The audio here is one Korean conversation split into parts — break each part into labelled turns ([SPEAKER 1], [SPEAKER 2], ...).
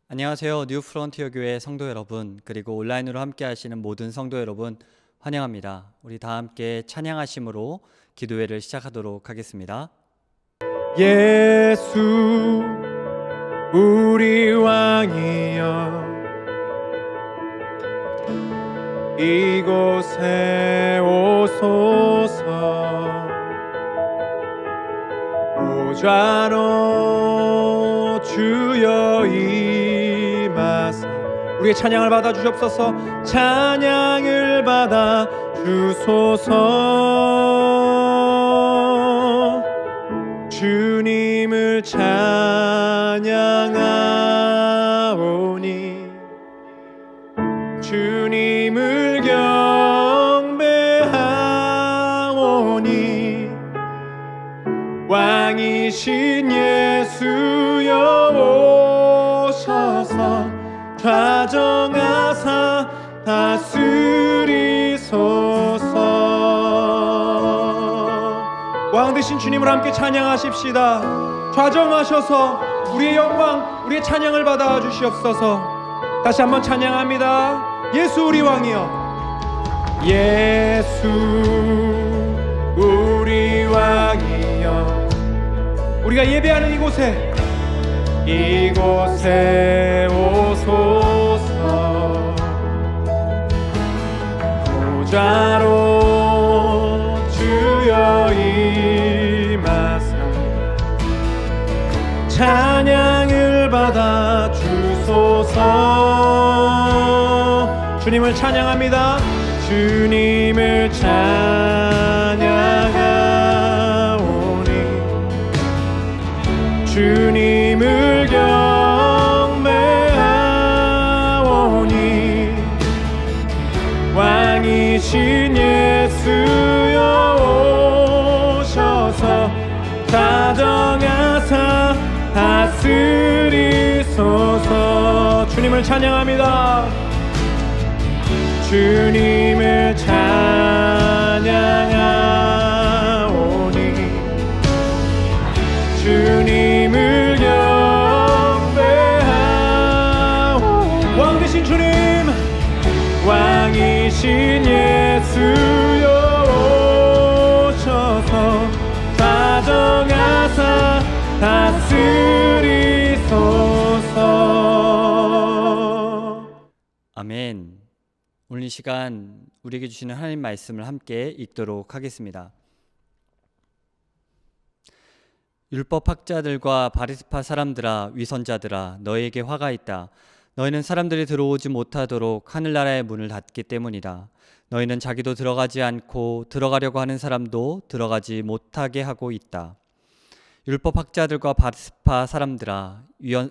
[SPEAKER 1] 안녕하세요. 뉴 프론티어 교회 성도 여러분, 그리고 온라인으로 함께 하시는 모든 성도 여러분 환영합니다. 우리 다 함께 찬양하심으로 기도회를 시작하도록 하겠습니다.
[SPEAKER 2] 예수 우리 왕이여, 이곳에 오소서. 보좌로 주여 임하사 우리의 찬양을 받아 주옵소서. 찬양을 받아 주소서. 주님을 찬양하오니 주님을 경배하오니 왕이신 예수여 오셔서 좌정하사 다스리소서. 왕 되신 주님을 함께 찬양하십시다. 좌정하셔서 우리의 영광, 우리의 찬양을 받아 주시옵소서. 다시 한번 찬양합니다. 예수 우리 왕이여, 예수 우리 왕이여. 우리가 예배하는 이곳에 오소서. 보좌로 주여 임하사 찬양을 받아 주소서. 주님을 찬양합니다. 주님을 찬양하오니 주님을 경배하오니 왕이신 예수여 오셔서 다정하사 다스리소서. 주님을 찬양합니다. 주님을 찬양하오니 주님을 경배하오니 왕 되신 주님, 왕이신 예수여 오셔서 다정하사 다스리소서.
[SPEAKER 1] 아멘. 오늘 이 시간 우리에게 주시는 하나님 말씀을 함께 읽도록 하겠습니다. 율법학자들과 바리새파 사람들아, 위선자들아, 너희에게 화가 있다. 너희는 사람들이 들어오지 못하도록 하늘나라의 문을 닫기 때문이다. 너희는 자기도 들어가지 않고 들어가려고 하는 사람도 들어가지 못하게 하고 있다. 율법학자들과 바리새파 사람들아,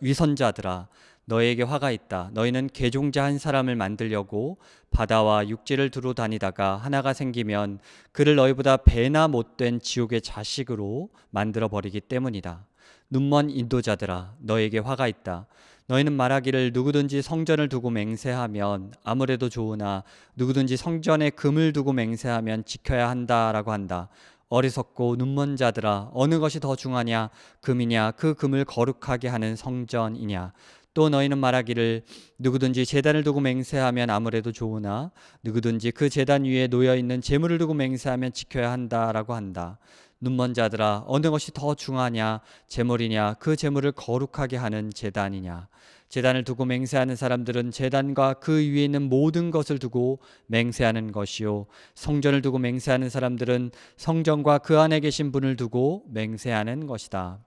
[SPEAKER 1] 위선자들아, 너희에게 화가 있다. 너희는 개종자 한 사람을 만들려고 바다와 육지를 두루 다니다가 하나가 생기면 그를 너희보다 배나 못된 지옥의 자식으로 만들어 버리기 때문이다. 눈먼 인도자들아, 너희에게 화가 있다. 너희는 말하기를 누구든지 성전을 두고 맹세하면 아무래도 좋으나 누구든지 성전에 금을 두고 맹세하면 지켜야 한다라고 한다. 어리석고 눈먼 자들아, 어느 것이 더 중하냐? 금이냐? 그 금을 거룩하게 하는 성전이냐? 또 너희는 말하기를 누구든지 제단을 두고 맹세하면 아무래도 좋으나 누구든지 그 제단 위에 놓여있는 제물을 두고 맹세하면 지켜야 한다라고 한다. 눈먼 자들아, 어느 것이 더 중하냐? 제물이냐? 그 제물을 거룩하게 하는 제단이냐? 제단을 두고 맹세하는 사람들은 제단과 그 위에 있는 모든 것을 두고 맹세하는 것이요, 성전을 두고 맹세하는 사람들은 성전과 그 안에 계신 분을 두고 맹세하는 것이다.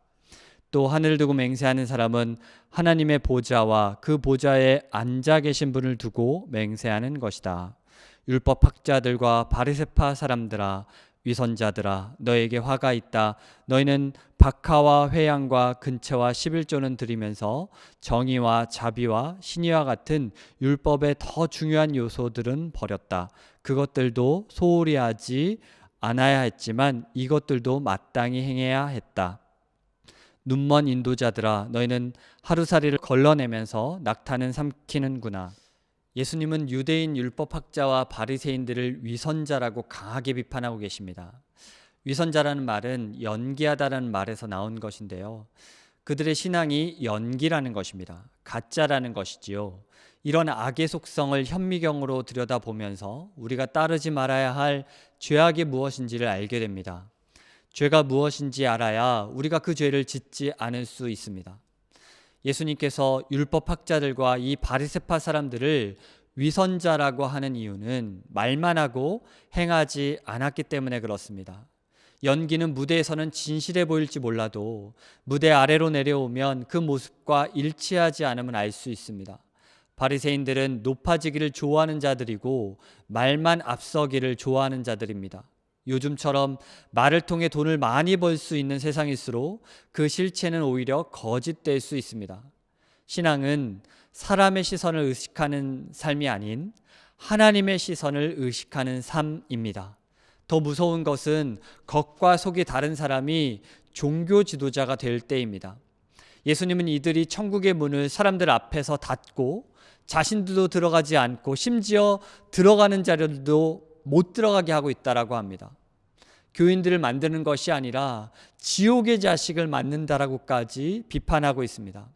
[SPEAKER 1] 또 하늘을 두고 맹세하는 사람은 하나님의 보좌와 그 보좌에 앉아 계신 분을 두고 맹세하는 것이다. 율법학자들과 바리새파 사람들아, 위선자들아, 너에게 화가 있다. 너희는 박하와 회양과 근처와 11조는 드리면서 정의와 자비와 신의와 같은 율법의 더 중요한 요소들은 버렸다. 그것들도 소홀히 하지 않아야 했지만 이것들도 마땅히 행해야 했다. 눈먼 인도자들아, 너희는 하루살이를 걸러내면서 낙타는 삼키는구나. 예수님은 유대인 율법학자와 바리새인들을 위선자라고 강하게 비판하고 계십니다. 위선자라는 말은 연기하다라는 말에서 나온 것인데요. 그들의 신앙이 연기라는 것입니다. 가짜라는 것이지요. 이런 악의 속성을 현미경으로 들여다보면서 우리가 따르지 말아야 할 죄악이 무엇인지를 알게 됩니다. 죄가 무엇인지 알아야 우리가 그 죄를 짓지 않을 수 있습니다. 예수님께서 율법학자들과 이 바리새파 사람들을 위선자라고 하는 이유는 말만 하고 행하지 않았기 때문에 그렇습니다. 연기는 무대에서는 진실해 보일지 몰라도 무대 아래로 내려오면 그 모습과 일치하지 않으면 알 수 있습니다. 바리새인들은 높아지기를 좋아하는 자들이고 말만 앞서기를 좋아하는 자들입니다. 요즘처럼 말을 통해 돈을 많이 벌 수 있는 세상일수록 그 실체는 오히려 거짓될 수 있습니다. 신앙은 사람의 시선을 의식하는 삶이 아닌 하나님의 시선을 의식하는 삶입니다. 더 무서운 것은 겉과 속이 다른 사람이 종교 지도자가 될 때입니다. 예수님은 이들이 천국의 문을 사람들 앞에서 닫고 자신들도 들어가지 않고 심지어 들어가는 자들도 못 들어가게 하고 있다라고 합니다. 교인들을 만드는 것이 아니라 지옥의 자식을 만든다라고까지 비판하고 있습니다.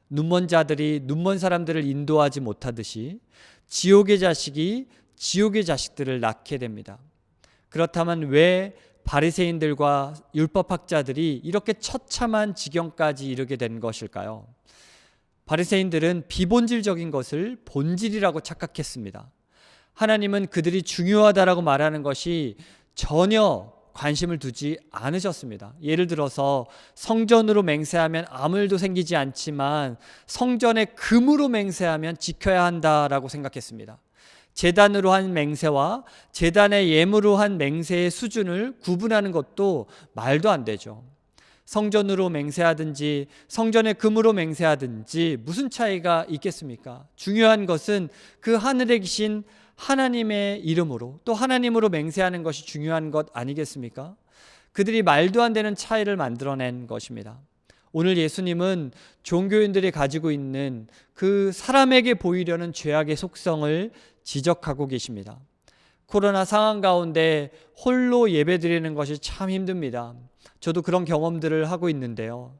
[SPEAKER 1] 눈먼 자들이 눈먼 사람들을 인도하지 못하듯이 지옥의 자식이 지옥의 자식들을 낳게 됩니다. 그렇다면 왜 바리새인들과 율법학자들이 이렇게 처참한 지경까지 이르게 된 것일까요? 바리새인들은 비본질적인 것을 본질이라고 착각했습니다. 하나님은 그들이 중요하다라고 말하는 것이 전혀 관심을 두지 않으셨습니다. 예를 들어서 성전으로 맹세하면 아무 일도 생기지 않지만 성전의 금으로 맹세하면 지켜야 한다라고 생각했습니다. 제단으로 한 맹세와 제단의 예물로 한 맹세의 수준을 구분하는 것도 말도 안 되죠. 성전으로 맹세하든지 성전의 금으로 맹세하든지 무슨 차이가 있겠습니까? 중요한 것은 그 하늘에 계신 하나님의 이름으로 또 하나님으로 맹세하는 것이 중요한 것 아니겠습니까? 그들이 말도 안 되는 차이를 만들어낸 것입니다. 오늘 예수님은 종교인들이 가지고 있는 그 사람에게 보이려는 죄악의 속성을 지적하고 계십니다. 코로나 상황 가운데 홀로 예배드리는 것이 참 힘듭니다. 저도 그런 경험들을 하고 있는데요.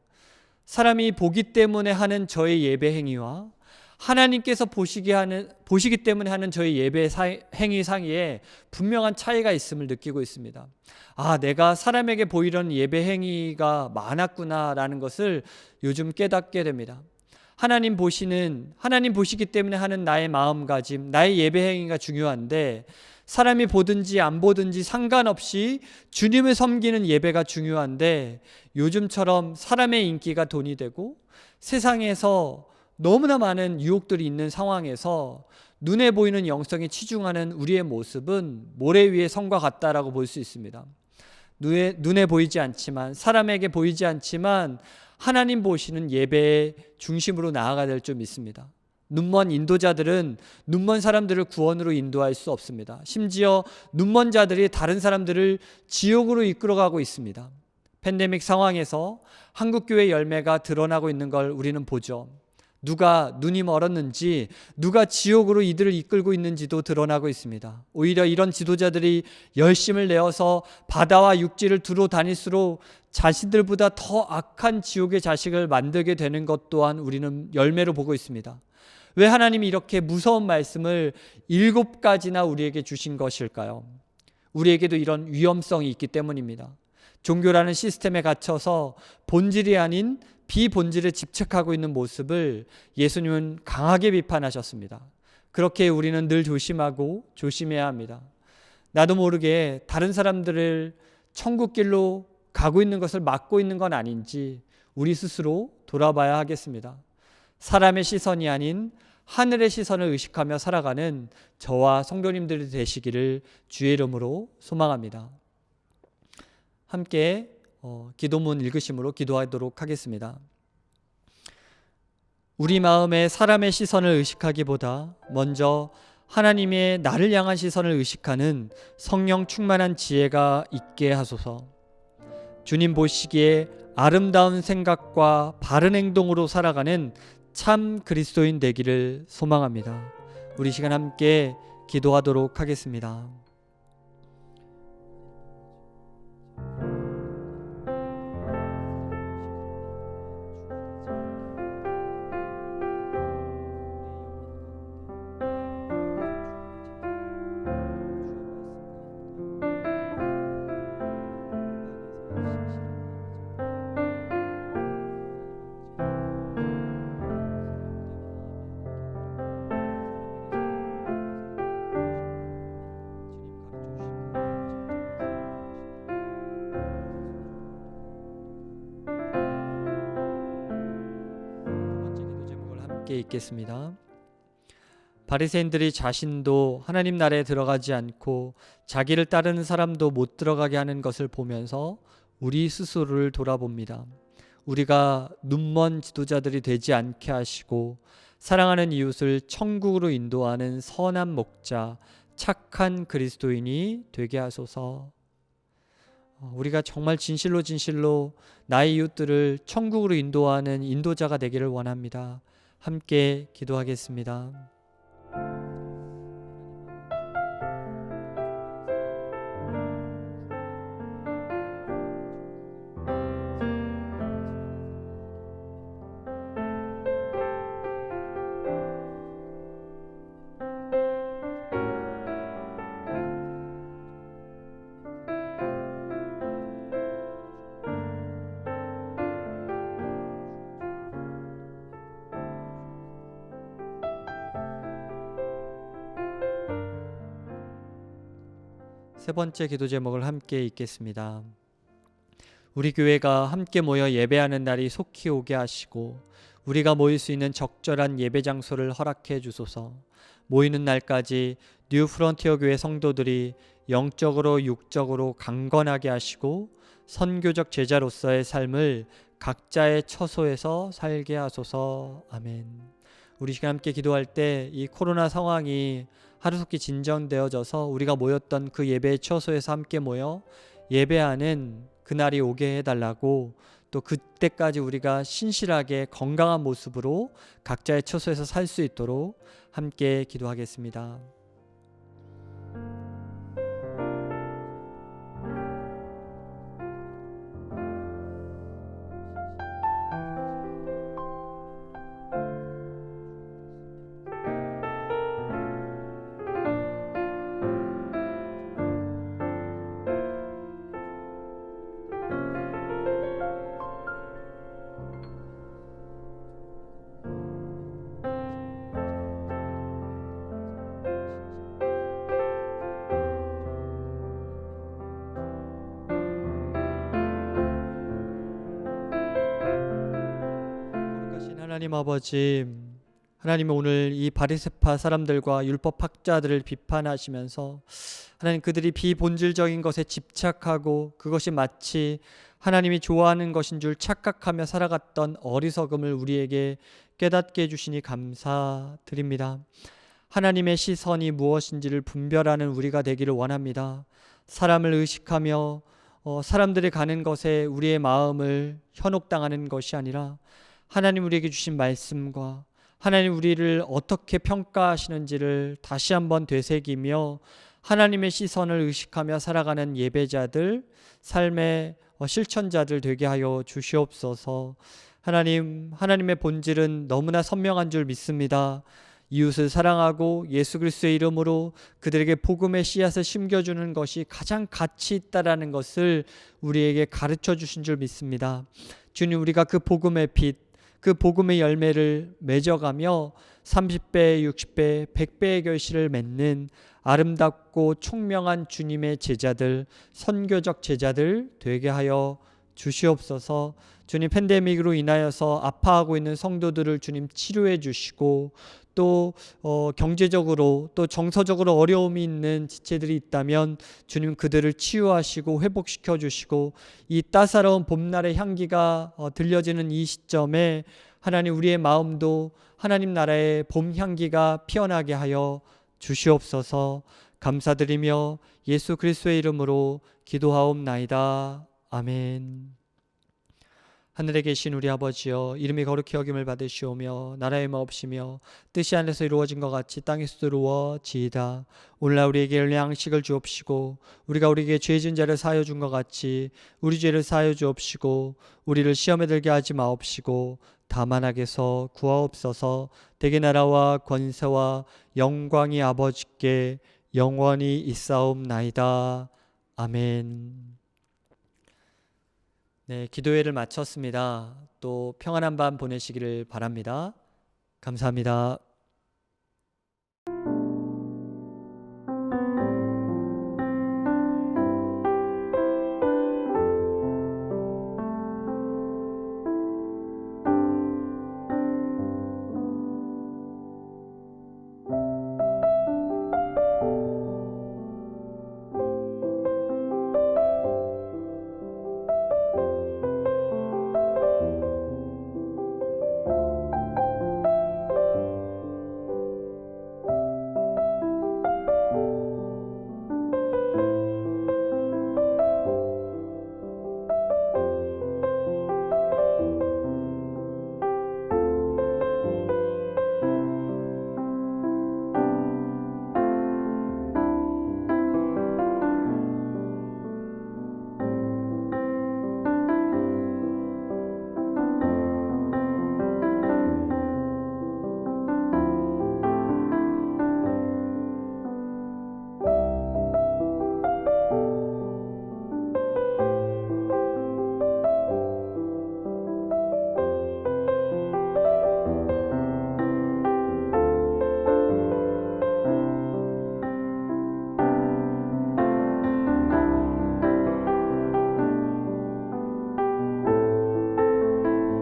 [SPEAKER 1] 사람이 보기 때문에 하는 저의 예배 행위와 하나님께서 보시기 때문에 하는 저희 예배 행위 사이에 분명한 차이가 있음을 느끼고 있습니다. 내가 사람에게 보이려는 예배 행위가 많았구나라는 것을 요즘 깨닫게 됩니다. 하나님 보시기 때문에 하는 나의 마음가짐, 나의 예배 행위가 중요한데 사람이 보든지 안 보든지 상관없이 주님을 섬기는 예배가 중요한데 요즘처럼 사람의 인기가 돈이 되고 세상에서 너무나 많은 유혹들이 있는 상황에서 눈에 보이는 영성에 치중하는 우리의 모습은 모래 위의 성과 같다라고 볼 수 있습니다. 눈에 보이지 않지만 사람에게 보이지 않지만 하나님 보시는 예배의 중심으로 나아가야 될 줄 믿습니다. 눈먼 인도자들은 눈먼 사람들을 구원으로 인도할 수 없습니다. 심지어 눈먼 자들이 다른 사람들을 지옥으로 이끌어가고 있습니다. 팬데믹 상황에서 한국교회 열매가 드러나고 있는 걸 우리는 보죠. 누가 눈이 멀었는지 누가 지옥으로 이들을 이끌고 있는지도 드러나고 있습니다. 오히려 이런 지도자들이 열심을 내어서 바다와 육지를 두루 다닐수록 자신들보다 더 악한 지옥의 자식을 만들게 되는 것 또한 우리는 열매로 보고 있습니다. 왜 하나님이 이렇게 무서운 말씀을 7가지나 우리에게 주신 것일까요? 우리에게도 이런 위험성이 있기 때문입니다. 종교라는 시스템에 갇혀서 본질이 아닌 비본질에 집착하고 있는 모습을 예수님은 강하게 비판하셨습니다. 그렇게 우리는 늘 조심하고 조심해야 합니다. 나도 모르게 다른 사람들을 천국길로 가고 있는 것을 막고 있는 건 아닌지 우리 스스로 돌아봐야 하겠습니다. 사람의 시선이 아닌 하늘의 시선을 의식하며 살아가는 저와 성도님들이 되시기를 주의 이름으로 소망합니다. 함께 기도문 읽으심으로 기도하도록 하겠습니다. 우리 마음에 사람의 시선을 의식하기보다 먼저 하나님의 나를 향한 시선을 의식하는 성령 충만한 지혜가 있게 하소서. 주님 보시기에 아름다운 생각과 바른 행동으로 살아가는 참 그리스도인 되기를 소망합니다. 우리 시간 함께 기도하도록 하겠습니다. 함께 읽겠습니다. 바리새인들이 자신도 하나님 나라에 들어가지 않고 자기를 따르는 사람도 못 들어가게 하는 것을 보면서 우리 스스로를 돌아봅니다. 우리가 눈먼 지도자들이 되지 않게 하시고 사랑하는 이웃을 천국으로 인도하는 선한 목자, 착한 그리스도인이 되게 하소서. 우리가 정말 진실로 나의 이웃들을 천국으로 인도하는 인도자가 되기를 원합니다. 함께 기도하겠습니다. 세 번째 기도 제목을 함께 읽겠습니다. 우리 교회가 함께 모여 예배하는 날이 속히 오게 하시고 우리가 모일 수 있는 적절한 예배 장소를 허락해 주소서. 모이는 날까지 뉴 프론티어 교회 성도들이 영적으로 육적으로 강건하게 하시고 선교적 제자로서의 삶을 각자의 처소에서 살게 하소서. 아멘. 우리 시간 함께 기도할 때 이 코로나 상황이 하루속히 진정되어져서 우리가 모였던 그 예배의 처소에서 함께 모여 예배하는 그날이 오게 해달라고, 또 그때까지 우리가 신실하게 건강한 모습으로 각자의 처소에서 살 수 있도록 함께 기도하겠습니다. 하나님 아버지, 하나님 오늘 이 바리새파 사람들과 율법학자들을 비판하시면서 하나님 그들이 비본질적인 것에 집착하고 그것이 마치 하나님이 좋아하는 것인 줄 착각하며 살아갔던 어리석음을 우리에게 깨닫게 해주시니 감사드립니다. 하나님의 시선이 무엇인지를 분별하는 우리가 되기를 원합니다. 사람을 의식하며 사람들이 가는 것에 우리의 마음을 현혹당하는 것이 아니라 하나님 우리에게 주신 말씀과 하나님 우리를 어떻게 평가하시는지를 다시 한번 되새기며 하나님의 시선을 의식하며 살아가는 예배자들, 삶의 실천자들 되게 하여 주시옵소서. 하나님의 본질은 너무나 선명한 줄 믿습니다. 이웃을 사랑하고 예수 그리스도의 이름으로 그들에게 복음의 씨앗을 심겨주는 것이 가장 가치 있다라는 것을 우리에게 가르쳐 주신 줄 믿습니다. 주님, 우리가 그 복음의 빛, 그 복음의 열매를 맺어가며 30배, 60배, 100배의 결실을 맺는 아름답고 총명한 주님의 제자들, 선교적 제자들 되게 하여 주시옵소서. 주님, 팬데믹으로 인하여서 아파하고 있는 성도들을 주님 치료해 주시고, 또 경제적으로 또 정서적으로 어려움이 있는 지체들이 있다면 주님 그들을 치유하시고 회복시켜 주시고, 이 따사로운 봄날의 향기가 들려지는 이 시점에 하나님 우리의 마음도 하나님 나라의 봄 향기가 피어나게 하여 주시옵소서. 감사드리며 예수 그리스도의 이름으로 기도하옵나이다. 아멘. 하늘에 계신 우리 아버지여, 이름이 거룩히 여김을 받으시오며 나라의 마옵시며 뜻이 하늘에서 이루어진 것 같이 땅에서도 이루어지이다. 오늘날 우리에게 일용할 양식을 주옵시고 우리가 우리에게 죄 지은 자를 사하여 준 것 같이 우리 죄를 사하여 주옵시고 우리를 시험에 들게 하지 마옵시고 다만 악에서 구하옵소서. 대개 나라와 권세와 영광이 아버지께 영원히 있사옵나이다. 아멘. 네, 기도회를 마쳤습니다. 또 평안한 밤 보내시기를 바랍니다. 감사합니다.